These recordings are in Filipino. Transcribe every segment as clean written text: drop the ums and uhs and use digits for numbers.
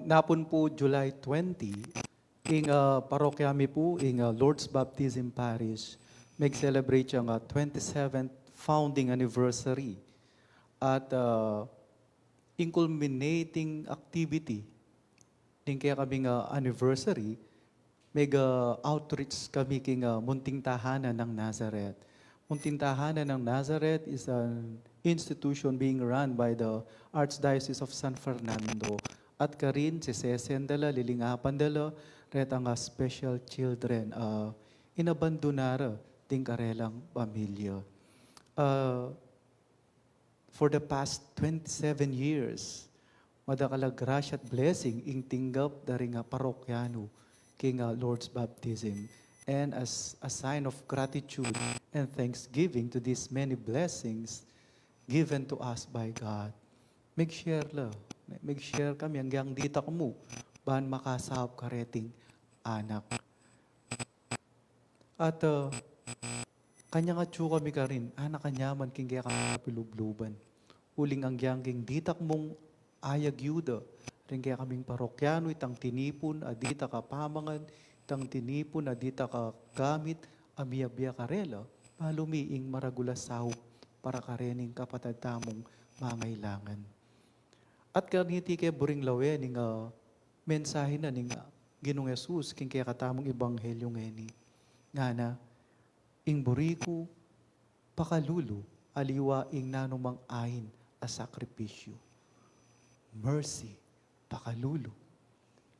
Napon po July 20, ing parokya mi po ing Lord's Baptism Parish, mag-celebrate yung 27th founding anniversary at in culminating activity din kaya kaming anniversary, mega outreach kami king Munting Tahanan ng Nazareth. Munting Tahanan ng Nazareth is an institution being run by the Archdiocese of San Fernando. At karin si Sesendala, Lilingapan dala, ret ang special children, inabandonara ting karelang pamilya. For the past 27 years, madakala grasya at blessing ing tinggap dari nga parokyano king Lord's Baptism. And as a sign of gratitude and thanksgiving to these many blessings given to us by God, mag-share la. Mag-share kami hanggang dita mo, bahan makasahap kareting anak. At kanya nga tsu kami ka rin, anak kanyaman king kaya kami pilubluban. Uling ang king ditak mong ayag yuda. Rin kaya kaming parokyano, itang tinipon, adita ka pamangan, itang tinipon, adita ka gamit, amiya-biya karela, palumiing maragulasaw para karening kapatad tamong mangailangan. At kaniti kay buring lawe, ning mensahe na ning Ginong Yesus, king kaya katamong ebanghelyo ngeni. Nga na, ing buriku, pakalulu, aliwa ing nanumang ain a sakripisyo. Mercy, pakalulu.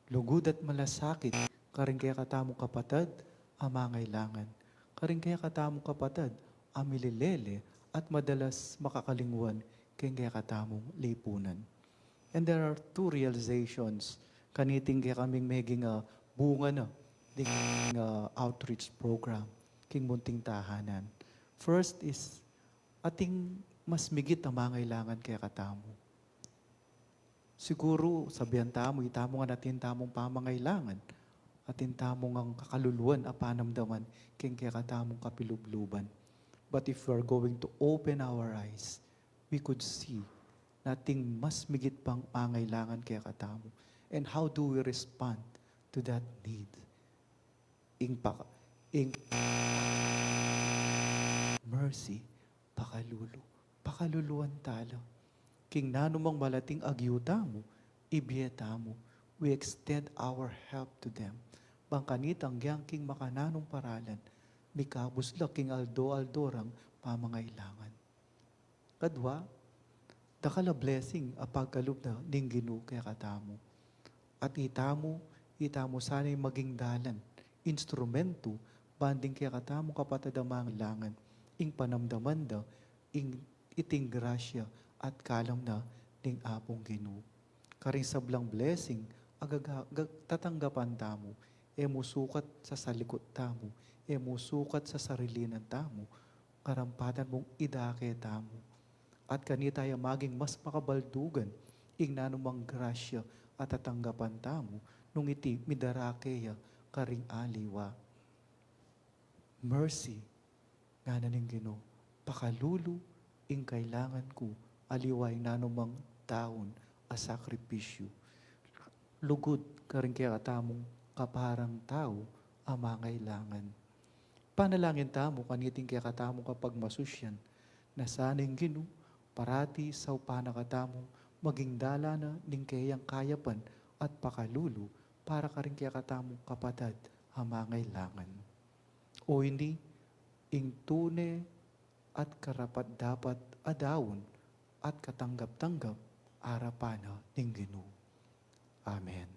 Lugod at malasakit, karing kaya katamong kapatad, amangailangan. Karing kaya katamong kapatad, amililele, at madalas makakalingwan, kaya katamong lipunan. And there are two realizations, kaniting kaya kaming meging bunga na, ding outreach program, king Munting Tahanan. First is, ating mas migit na mangailangan kaya katamo. Siguro, sabihan tamo, itamo nga natin tamong pamangailangan, atin tamong ang kakaluluan, apanamdaman, kaya katamong kapilubluban. But if we are going to open our eyes, we could see nating mas migit pang pangailangan kaya katamo. And how do we respond to that need? Mercy, pakalulu. Pakaluluan talo. King nanumang malating agyuta mo, ibiyeta mo. We extend our help to them. Bangkanitang gyang king makananong paralan, mikabusla king aldo-aldorang pamangailangan. Kadwa, dakala blessing apagkalub na ning Ginoo kaya katamo. At itamo sana'y maging dalan, instrumento, banding kaya katamo kapatid ang mangailangan, ing panamdaman da, ing iting grasya, at kalam na ning apong Ginoo. Karing sablang blessing, tatanggapan tamo, musukat sa salikot tamo, musukat sa sarilinan tamo, karampatan mong idake tamo. At kanitaya maging mas makabaldugan, ing nanumang grasya at tatanggapan tamo, nung iti midarakeya karing aliwa. Mercy, nga na ning Ginoo, pakalulu, ing kailangan ko, aliway nanumang taon a sakripisyo. Lugod karing kaya katamong kaparang tao amangailangan. Panalangin tamo kaniting kaya katamong kapag masusyan, na sanang Ginoo, parati sa upanakatamong maging dala na ning kayang kayapan at pakalulu para karing kaya katamong kapatad amangailangan. O hindi, ing tune at karapat dapat adawon at katanggap-tanggap arapana ning Ginoo. Amen.